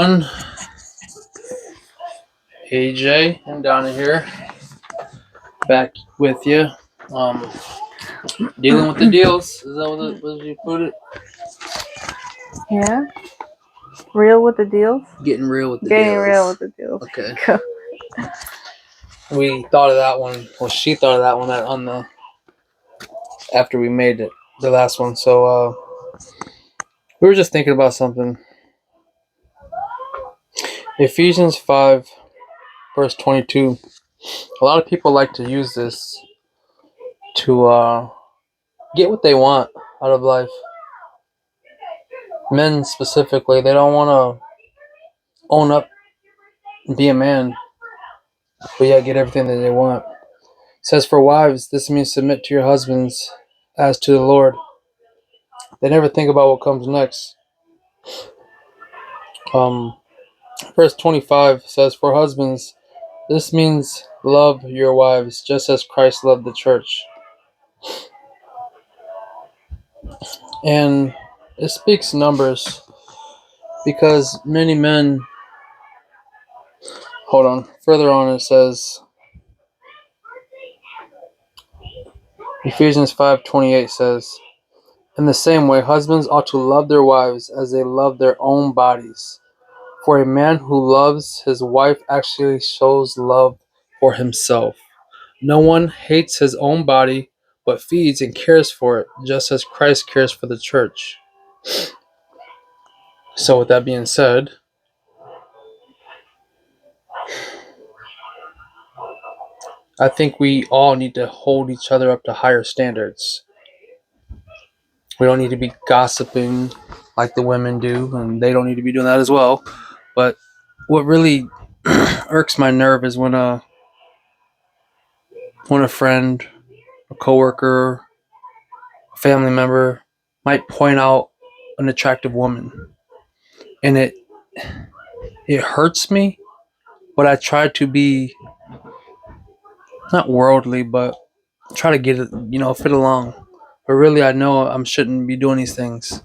everyone. AJ and Donna here, back with you. Dealing with the deals. Is that what you put it? Yeah. Real with the deals? Getting real with the Getting deals. real with the deals. Okay. We thought of that one. Well, she thought of that one after we made it, the last one. So we were just thinking about something. Ephesians 5, verse 22. A lot of people like to use this to get what they want out of life. Men specifically, they don't want to own up and be a man, but yet get everything that they want. It says, for wives, this means submit to your husbands as to the Lord. They never think about what comes next. Verse 25 says, for husbands, this means love your wives just as Christ loved the church. And it speaks numbers because many men, further on it says, Ephesians 5:28 says, in the same way, husbands ought to love their wives as they love their own bodies. For a man who loves his wife actually shows love for himself. No one hates his own body, but feeds and cares for it, just as Christ cares for the church. So with that being said, I think we all need to hold each other up to higher standards. We don't need to be gossiping like the women do, and they don't need to be doing that as well. But what really irks my nerve is when a friend, a coworker, a family member might point out an attractive woman, and it hurts me. But I try to be not worldly, but try to get it, fit along. But really, I know I shouldn't be doing these things.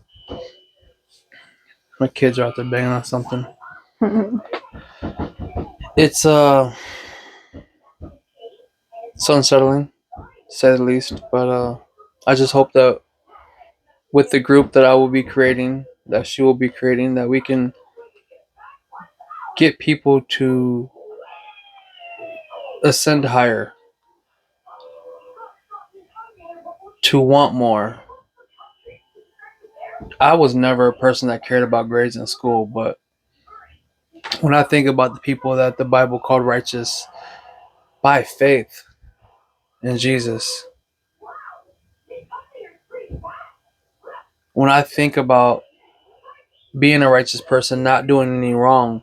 My kids are out there banging on something. It's so unsettling, to say the least. But I just hope that with the group that I will be creating, that she will be creating, that we can get people to ascend higher, to want more. I was never a person that cared about grades in school, but when I think about the people that the Bible called righteous by faith in Jesus, when I think about being a righteous person, not doing anything wrong,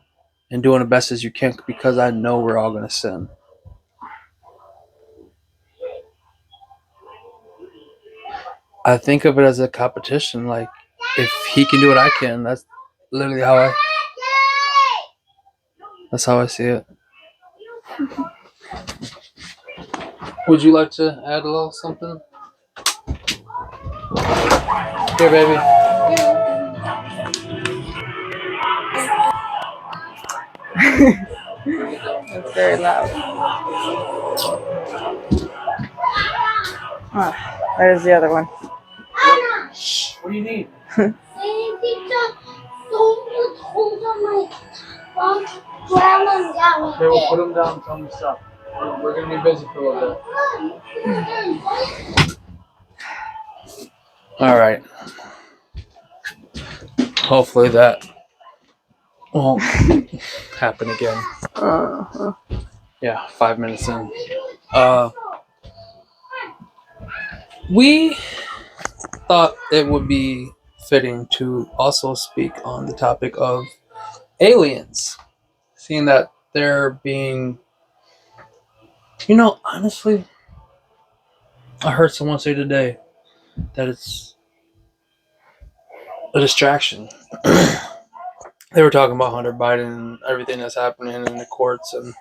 and doing the best as you can, because I know we're all going to sin. I think of it as a competition. Like, if he can do it, I can. That's literally that's how I see it. Would you like to add a little something? Here, baby. It's very loud. There's the other one. What do you need? Okay, we'll put them down and tell them to stop. We're going to be busy for a little bit. All right. Hopefully that won't happen again. Yeah, 5 minutes in. We thought it would be fitting to also speak on the topic of aliens, seeing that they're being, honestly, I heard someone say today that it's a distraction. They were talking about Hunter Biden and everything that's happening in the courts and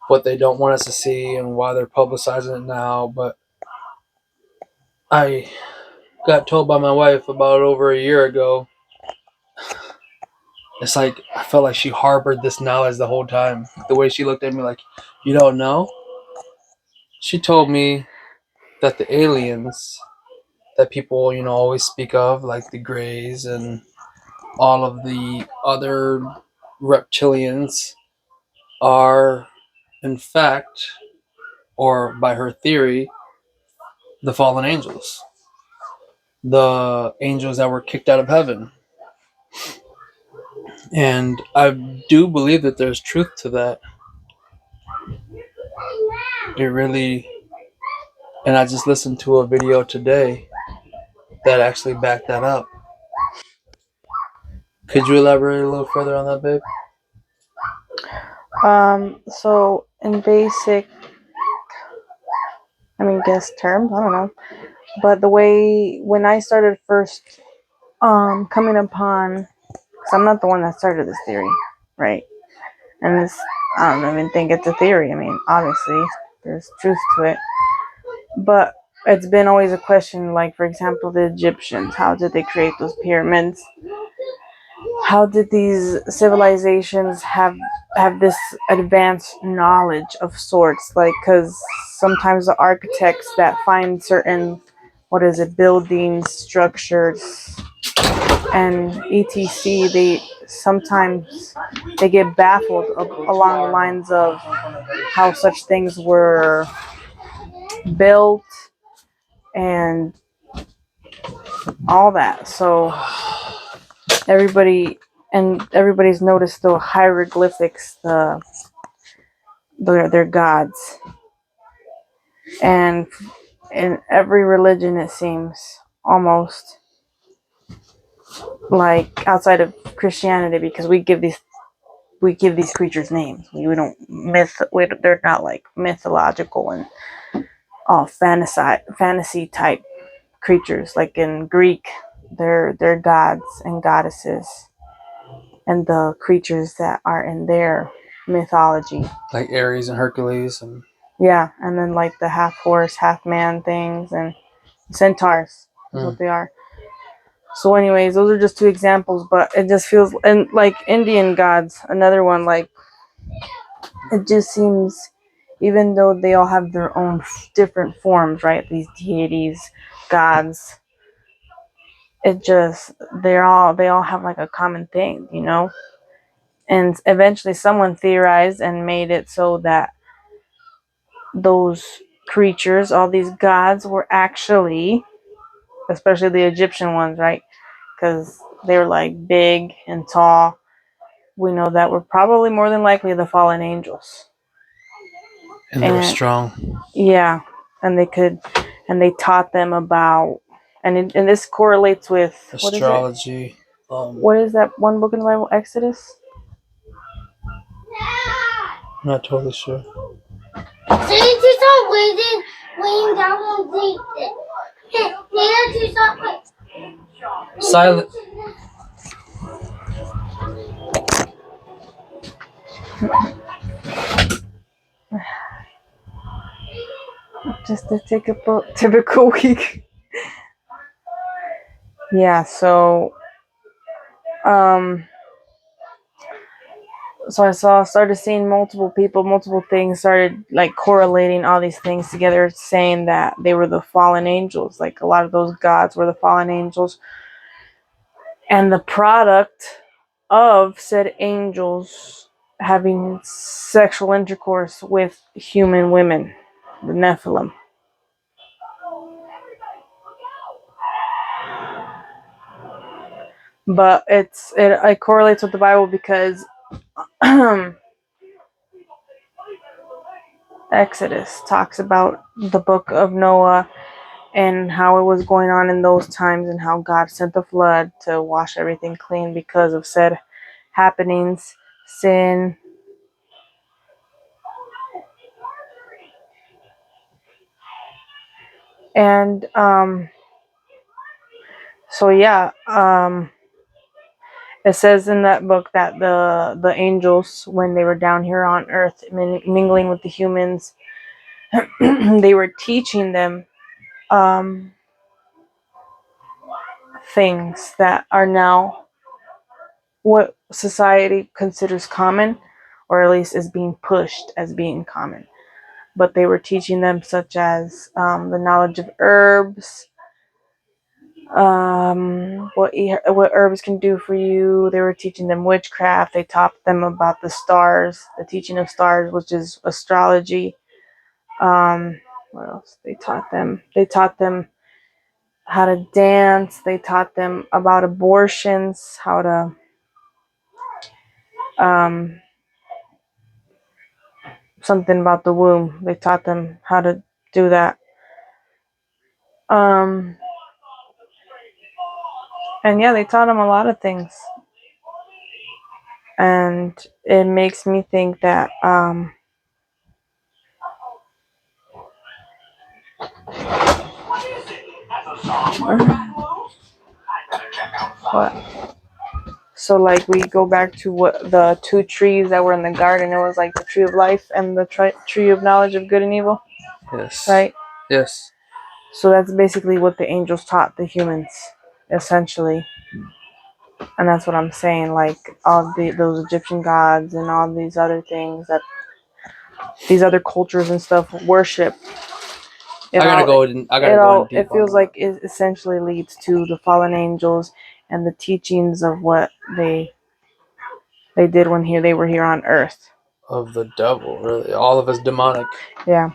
what they don't want us to see and why they're publicizing it now. But I got told by my wife about over a year ago It's like I felt like she harbored this knowledge the whole time. The way she looked at me like, you don't know? She told me that the aliens that people, always speak of, like the Greys and all of the other reptilians, are in fact, or by her theory, the fallen angels. The angels that were kicked out of heaven. And I do believe that there's truth to that. It really. And I just listened to a video today that actually backed that up. Could you elaborate a little further on that, babe? So in basic, guess terms, I don't know. But the way when I started first coming upon, because I'm not the one that started this theory, right? And this, I don't even think it's a theory. I mean, obviously, there's truth to it. But it's been always a question, like, for example, the Egyptians, how did they create those pyramids? How did these civilizations have this advanced knowledge of sorts? Like, because sometimes the architects that find certain, buildings, structures, and etc, they sometimes they get baffled along the lines of how such things were built and all that. So everybody's noticed the hieroglyphics, their gods, and in every religion it seems, almost, like outside of Christianity, because we give these creatures names. We don't they're not like mythological and all fantasy type creatures. Like in Greek, they're gods and goddesses, and the creatures that are in their mythology, Like Ares and Hercules and yeah, and then like the half horse, half man things, and centaurs is what they are. So anyways, those are just two examples, but it just feels, and like Indian gods, another one, like it just seems, even though they all have their own different forms, right? These deities, gods, it just, they all have like a common thing, And eventually someone theorized and made it so that those creatures, all these gods, were actually, especially the Egyptian ones, right? Because they were like big and tall. We know that were probably more than likely the fallen angels. and they were strong. Yeah, and they taught them about, and this correlates with Astrology. What is that one book in the Bible? Exodus. I'm not totally sure. Laying down on Silent. Just a typical week. Yeah, so I started seeing multiple people, multiple things, started like correlating all these things together, saying that they were the fallen angels. Like a lot of those gods were the fallen angels, and the product of said angels having sexual intercourse with human women, the Nephilim. But it correlates with the Bible because Exodus talks about the book of Noah and how it was going on in those times, and how God sent the flood to wash everything clean because of said happenings, sin. And so yeah, it says in that book that the angels, when they were down here on earth mingling with the humans, they were teaching them things that are now what society considers common, or at least is being pushed as being common. But they were teaching them such as the knowledge of herbs, what herbs can do for you. They were teaching them witchcraft. They taught them about the stars, the teaching of stars, which is astrology. What else they taught them? They taught them how to dance. They taught them about abortions, how to um, something about the womb. They taught them how to do that. Um, and yeah, they taught them a lot of things. And it makes me think that what? So like we go back to what the two trees that were in the garden. It was like the tree of life and the tree of knowledge of good and evil, Yes. right? Yes. So that's basically what the angels taught the humans, essentially. And that's what I'm saying. Like those Egyptian gods and all these other things that these other cultures and stuff worship. I gotta go in deep It feels on like it essentially leads to the fallen angels and the teachings of what they did when they were here on Earth. of the devil. Really, all of us demonic. Yeah,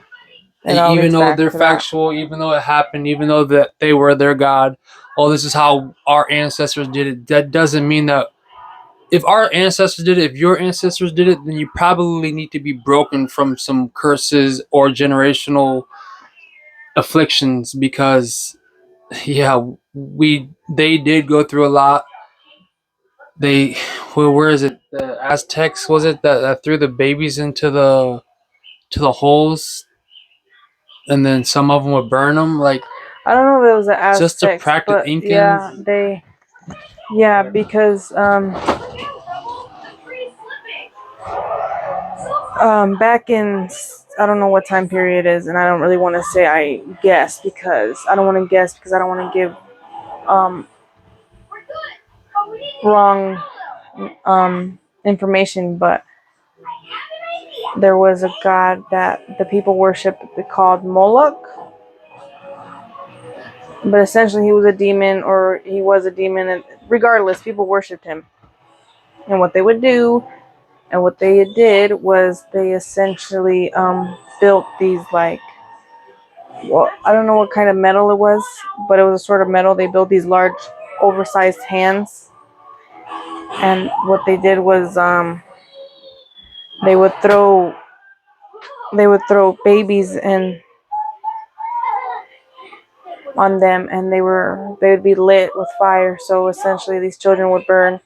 it And all even gets though back they're to that. factual, even though it happened, even though that they were their god, oh, this is how our ancestors did it. That doesn't mean that if our ancestors did it, if your ancestors did it, then you probably need to be broken from some curses or generational afflictions because, yeah, they did go through a lot. They, where is it? The Aztecs was it that threw the babies into the holes, and then some of them would burn them like I don't know if it was the just to Aztecs, practice but Incans. because back in, I don't know what time period it is, and I don't really want to say I guess because I don't want to guess because I don't want to give um, wrong information, but there was a god that the people worshipped called Moloch. But essentially, he was a demon, or he was a demon, and regardless, people worshipped him. And what they would do, and what they did, was they essentially built these like, well, I don't know what kind of metal it was, but it was a sort of metal. They built these large, oversized hands, and what they did was they would throw babies in on them, and they would be lit with fire. So essentially, these children would burn,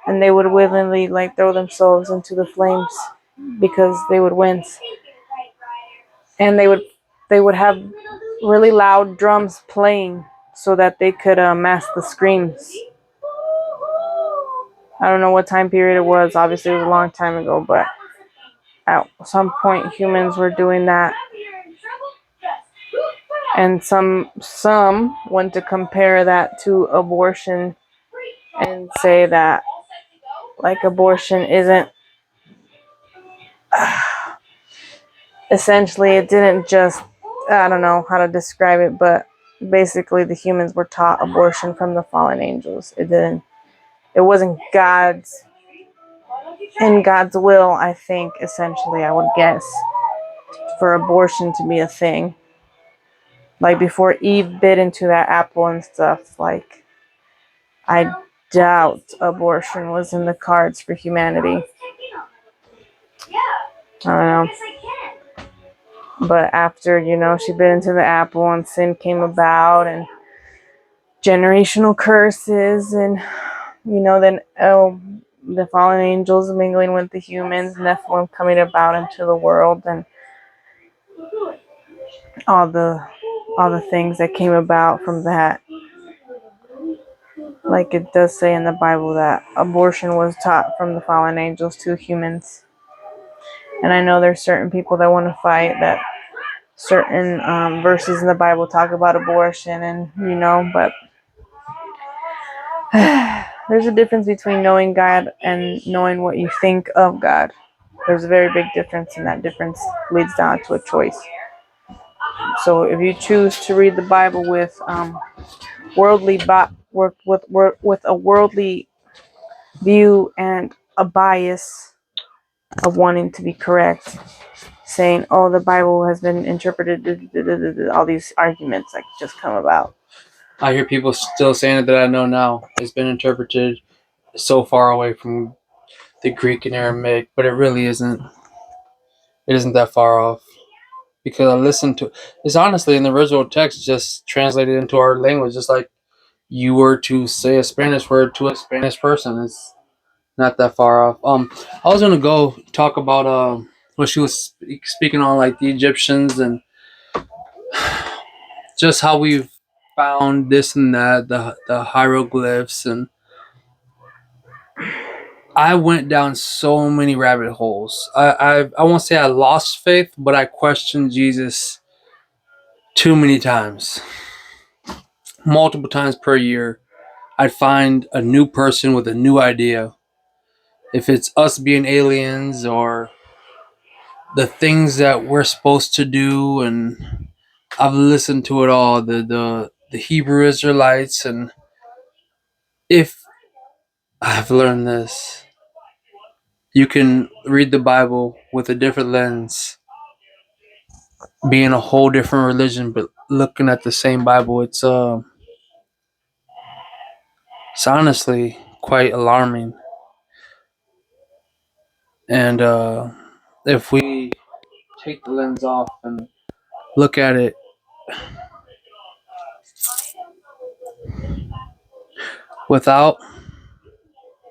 and they would willingly like throw themselves into the flames because they would wince, and they would have really loud drums playing so that they could mask the screams. I don't know what time period it was. Obviously, it was a long time ago, but at some point, humans were doing that, and some went to compare that to abortion and say that like abortion isn't essentially it didn't just, I don't know how to describe it, but basically the humans were taught abortion from the fallen angels. It wasn't God's will, I think, essentially, I would guess, for abortion to be a thing. Like before Eve bit into that apple and stuff, like I doubt abortion was in the cards for humanity. I don't know. But after, she bit into the apple and sin came about and generational curses and, then the fallen angels mingling with the humans, Nephilim coming about into the world, and all the things that came about from that. Like it does say in the Bible that abortion was taught from the fallen angels to humans. And I know there's certain people that want to fight that certain verses in the Bible talk about abortion, and but there's a difference between knowing God and knowing what you think of God. There's a very big difference, and that difference leads down to a choice. So if you choose to read the Bible with with a worldly view and a bias of wanting to be correct, saying, "Oh, the Bible has been interpreted," all these arguments like just come about. I hear people still saying it that I know now. It's been interpreted so far away from the Greek and Aramaic, but it really isn't. It isn't that far off because I listened to it's honestly in the original text just translated into our language, just like you were to say a Spanish word to a Spanish person. It's not that far off. I was gonna go talk about what she was speaking on, like the Egyptians and just how we've found this and that, the hieroglyphs, and I went down so many rabbit holes. I won't say I lost faith, but I questioned Jesus too many times, multiple times per year. I'd find a new person with a new idea. If it's us being aliens or the things that we're supposed to do, and I've listened to it all. The Hebrew Israelites, and if I've learned this, you can read the Bible with a different lens, being a whole different religion, but looking at the same Bible. It's honestly quite alarming. And if we take the lens off and look at it without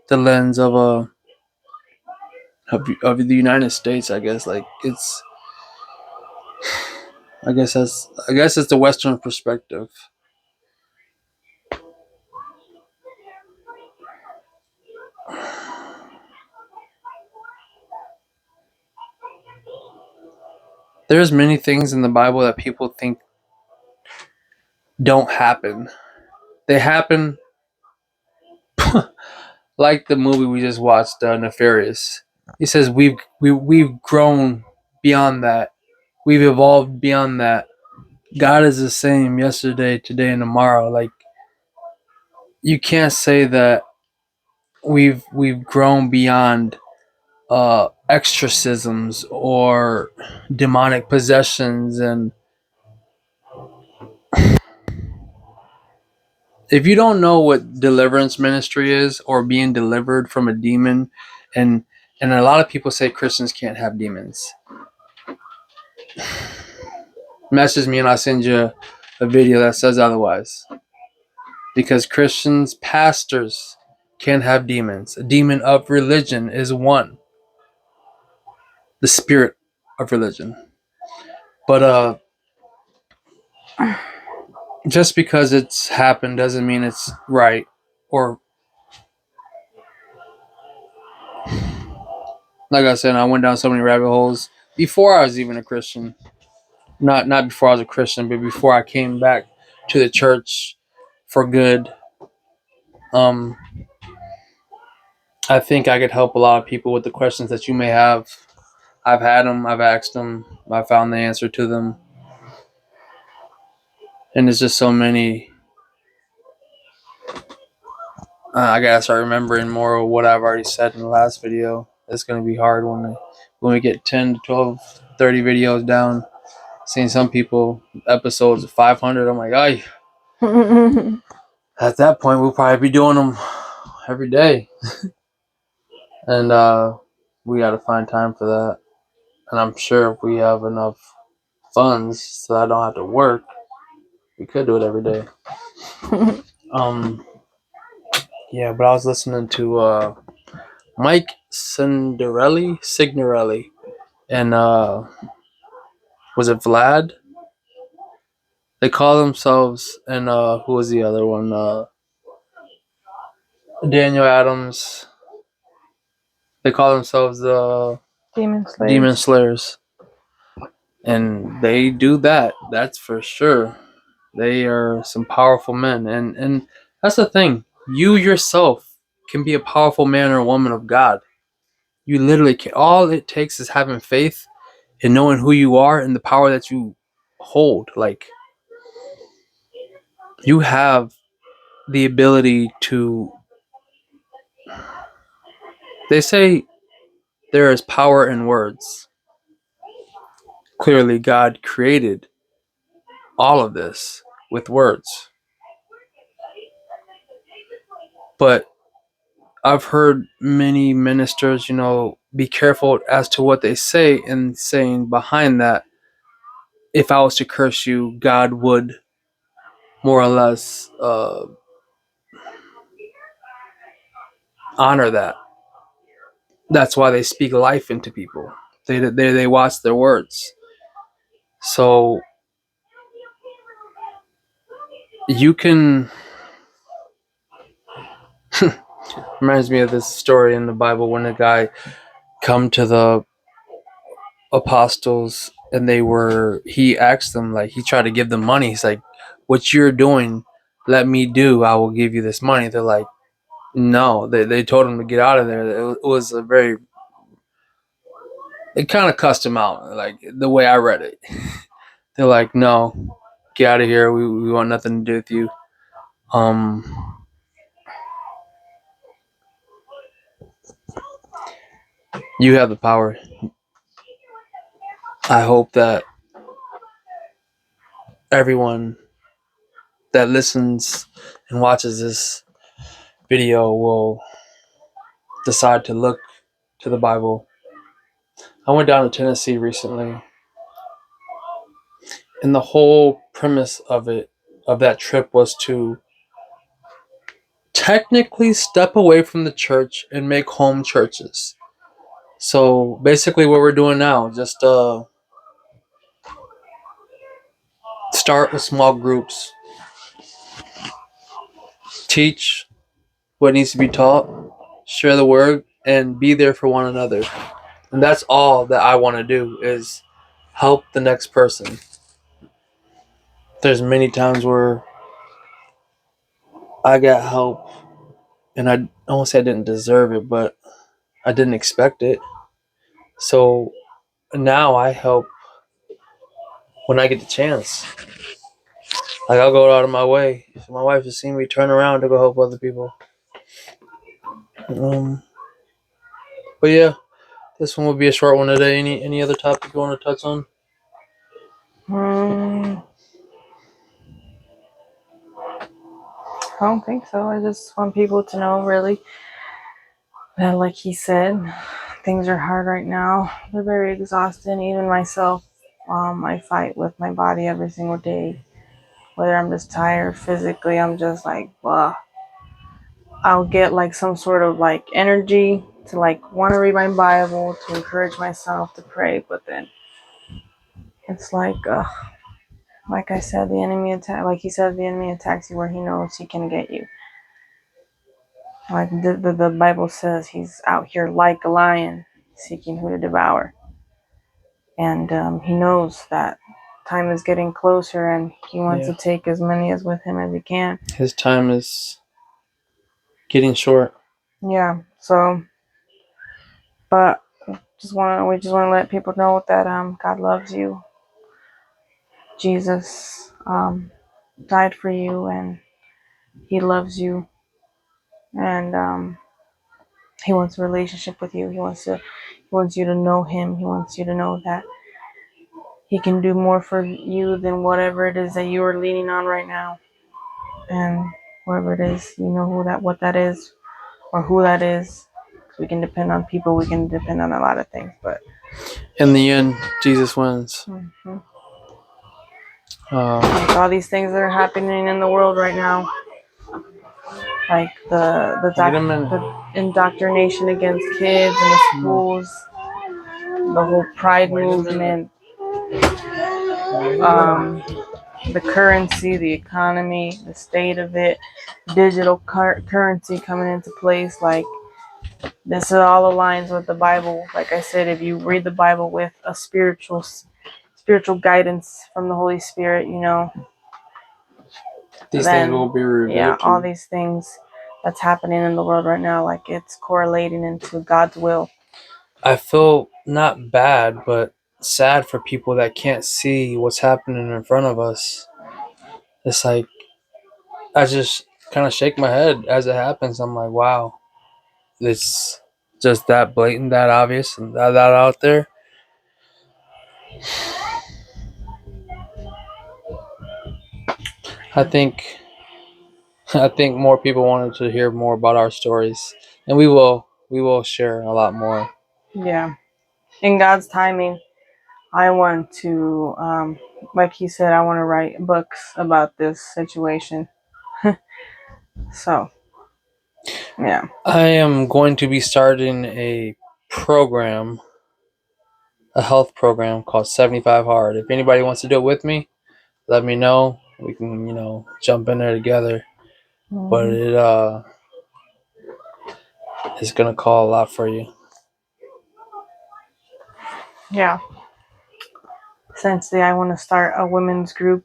the lens of of the United States, I guess like it's I guess it's the Western perspective. There's many things in the Bible that people think don't happen. They happen, like the movie we just watched, Nefarious. He says we've grown beyond that. We've evolved beyond that. God is the same yesterday, today, and tomorrow. Like you can't say that we've grown beyond exorcisms or demonic possessions. And if you don't know what deliverance ministry is or being delivered from a demon, and a lot of people say Christians can't have demons, message me and I'll send you a video that says otherwise. Because Christians, pastors can have demons. A demon of religion is one. The spirit of religion. But just because it's happened doesn't mean it's right. Or like I said, I went down so many rabbit holes before I was even a Christian. Not before I was a Christian, but before I came back to the church for good. Um, I think I could help a lot of people with the questions that you may have. I've had them. I've asked them. I found the answer to them. And there's just so many. I gotta start remembering more of what I've already said in the last video. It's gonna be hard when we get 10 to 12, 30 videos down. Seeing some people episodes of 500, I'm like, ay. At that point, we'll probably be doing them every day, and we gotta find time for that. And I'm sure if we have enough funds so I don't have to work, we could do it every day. Yeah, but I was listening to Mike Signorelli, and was it Vlad? They call themselves, and who was the other one? Daniel Adams. They call themselves the Demon Slayers, and they do that. That's for sure. They are some powerful men, and that's the thing. You yourself can be a powerful man or woman of God. You literally can. All it takes is having faith and knowing who you are and the power that you hold. Like, you have the ability to. They say there is power in words. Clearly, God created all of this with words. But I've heard many ministers, be careful as to what they say, and saying behind that, if I was to curse you, God would more or less honor that. That's why they speak life into people. They watch their words. So you can. Reminds me of this story in the Bible when a guy come to the apostles, and he asked them, like, he tried to give them money. He's like, what you're doing, let me do, I will give you this money. They're like, no. They told him to get out of there. It was a very, it kind of cussed him out, like the way I read it. They're like, no, get out of here, we want nothing to do with you. You have the power. I hope that everyone that listens and watches this video will decide to look to the Bible. I went down to Tennessee recently, and the whole premise of that trip, was to technically step away from the church and make home churches. So basically what we're doing now, just start with small groups, teach what needs to be taught, share the word, and be there for one another. And that's all that I want to do, is help the next person. There's many times where I got help, and I won't say I didn't deserve it, but I didn't expect it. So now I help when I get the chance. Like, I'll go out of my way. If my wife has seen me turn around to go help other people. But yeah, this one will be a short one today. Any other topic you want to touch on? I don't think so. I just want people to know, really, that, like he said, things are hard right now. They're very exhausting. Even myself, I fight with my body every single day. Whether I'm just tired physically, I'm just like, blah. I'll get like some sort of like energy to like want to read my Bible, to encourage myself to pray, but then it's like I said, the enemy attack. Like he said, the enemy attacks you where he knows he can get you. Like the Bible says, he's out here like a lion, seeking who to devour. And he knows that time is getting closer, and he wants to take as many as with him as he can. His time is getting short. Yeah. So, but we just want to let people know that God loves you. Jesus died for you, and he loves you, and he wants a relationship with you. He wants you to know him. He wants you to know that he can do more for you than whatever it is that you are leaning on right now. And whatever it is, what that is, or who that is. We can depend on people. We can depend on a lot of things, but in the end, Jesus wins. Like all these things that are happening in the world right now, like the indoctrination against kids in the schools, the whole pride movement, the currency, the economy, the state of it, digital currency coming into place. Like, this all aligns with the Bible. Like I said, if you read the Bible with a spiritual guidance from the Holy Spirit, these things will be revealed. Yeah, all these things that's happening in the world right now. Like it's correlating into God's will. I feel not bad, but sad for people that can't see what's happening in front of us. It's like I just kind of shake my head as it happens. I'm like, wow, it's just that blatant, that obvious, and that out there. I think I think more people wanted to hear more about our stories, and we will share a lot more. Yeah. In God's timing, I want to, like he said, I want to write books about this situation. So, yeah. I am going to be starting program, a health program called 75 Hard. If anybody wants to do it with me, let me know. We can, jump in there together. But Mhm. it's gonna call a lot for you. Yeah. Essentially, I want to start a women's group.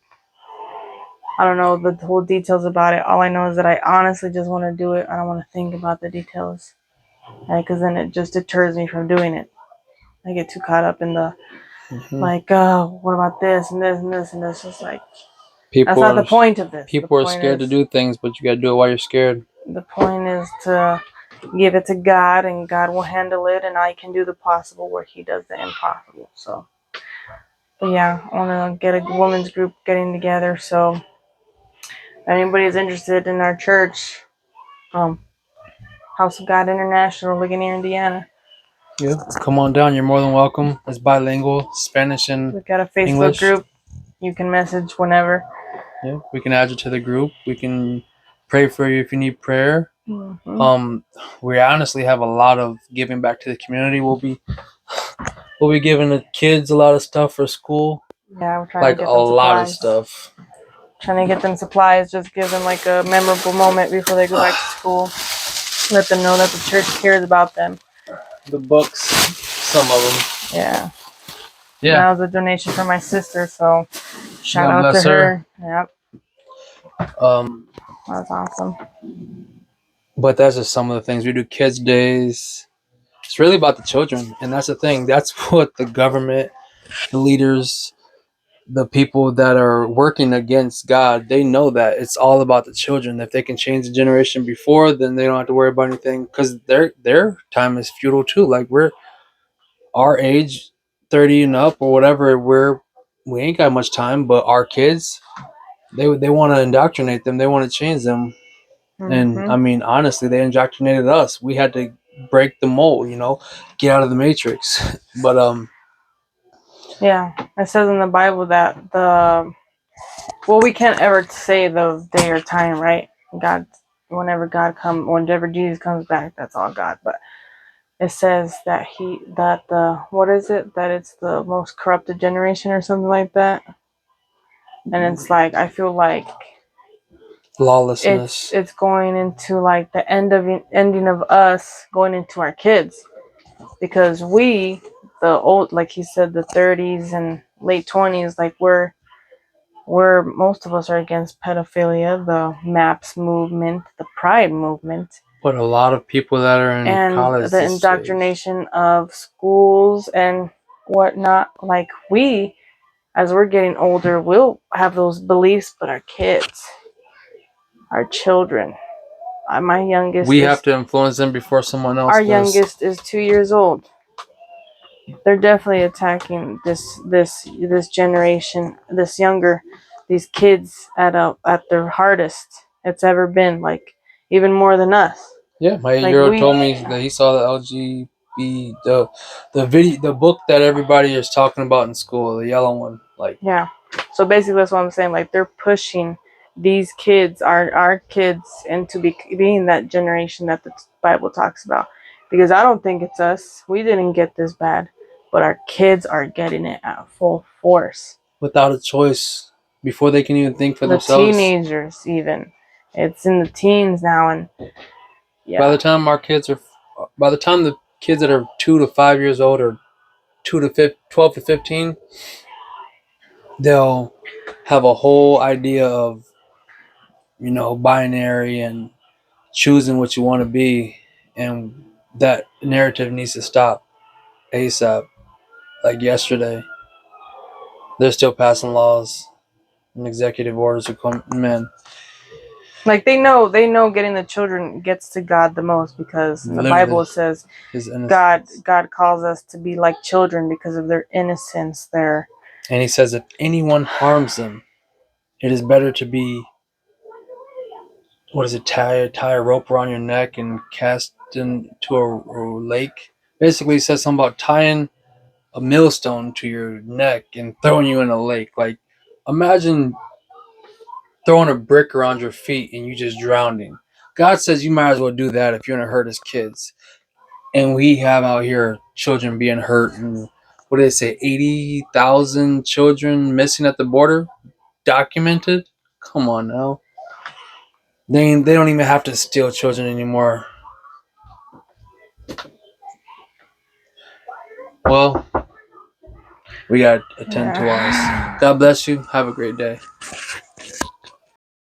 I don't know the whole details about it. All I know is that I honestly just want to do it. I don't want to think about the details. Because then it just deters me from doing it. I get too caught up in the, Hmm. like, oh, what about this and this and this and this? It's like, that's People not the are point of this. people are scared to do things, but you gotta do it while you're scared. The point is to give it to God, and God will handle it, and I can do the possible where He does the impossible. So, but yeah, I want to get a women's group getting together. So, if anybody's interested in our church, um, House of God International, Ligonier, Indiana, Yeah, come on down. You're more than welcome. It's bilingual, Spanish and we've got a Facebook English. group. You can message whenever. Yeah, we can add you to the group. We can pray for you if you need prayer. Mm-hmm. We honestly have a lot of giving back to the community. We'll be giving the kids a lot of stuff for school, Yeah, we're trying like to a get them lot of supplies. stuff. Trying to get them supplies, just give them like a memorable moment before they go back to school. Let them know that the church cares about them. The books, some of them. Yeah. Yeah. That was a donation from my sister, so shout God out to bless her. Yep, Um, that's awesome. but that's just some of the things we do. Kids days. It's really about the children, and that's the thing. That's what the government, the leaders, the people that are working against God, they know that it's all about the children. If they can change the generation before, then they don't have to worry about anything because their time is futile too. Like we're our age, 30 and up or whatever. We ain't got much time, but our kids, they want to indoctrinate them. They want to change them. And Hmm. I mean, honestly, they indoctrinated us. We had to break the mold, get out of the matrix. But Yeah, it says in the Bible that we can't ever say the day or time, right? God, whenever Jesus comes back, that's all God. But it says that what is it? That it's the most corrupted generation or something like that. And it's like I feel like lawlessness. it's going into like the ending of us going into our kids, because the old, like he said, the 30s and late 20s, like we're most of us are against pedophilia, the MAPS movement, the Pride movement, But a lot of people that are in and college the these days. indoctrination of schools and whatnot. Like as we're getting older, we'll have those beliefs, but our kids, our children, my youngest We have is to influence them before someone else our does. youngest is 2 years old. They're definitely attacking this generation, these kids at their hardest it's ever been. Like even more than us. Yeah, my Like 8-year-old we, told me that he saw the LGBT the book that everybody is talking about in school, the yellow one. Like yeah. So basically, that's what I'm saying. Like they're pushing these kids, our kids, into being that generation that the Bible talks about. Because I don't think it's us. We didn't get this bad, but our kids are getting it at full force. without a choice, before they can even think for The themselves. teenagers, even, it's in the teens now, and By the yeah, time by the time the kids that are 2 to 5 years old or 12 to 15, they'll have a whole idea of binary and choosing what you want to be, and that narrative needs to stop ASAP. Like yesterday, they're still passing laws and executive orders to come. Man, Like they know getting the children gets to God the most, because in the Bible literally, it says his God innocence. God calls us to be like children because of their innocence. Their And he says, if anyone harms them, it is better to be, what is it, tie a rope around your neck and cast into a lake. Basically, he says something about tying a millstone to your neck and throwing you in a lake. Like, imagine throwing a brick around your feet and you just drowning. God says you might as well do that if you're gonna hurt his kids. And we have out here children being hurt, and what did they say, 80,000 children missing at the border, documented. Come on now, they don't even have to steal children anymore. Well, we gotta attend to ours. God bless you. Have a great day.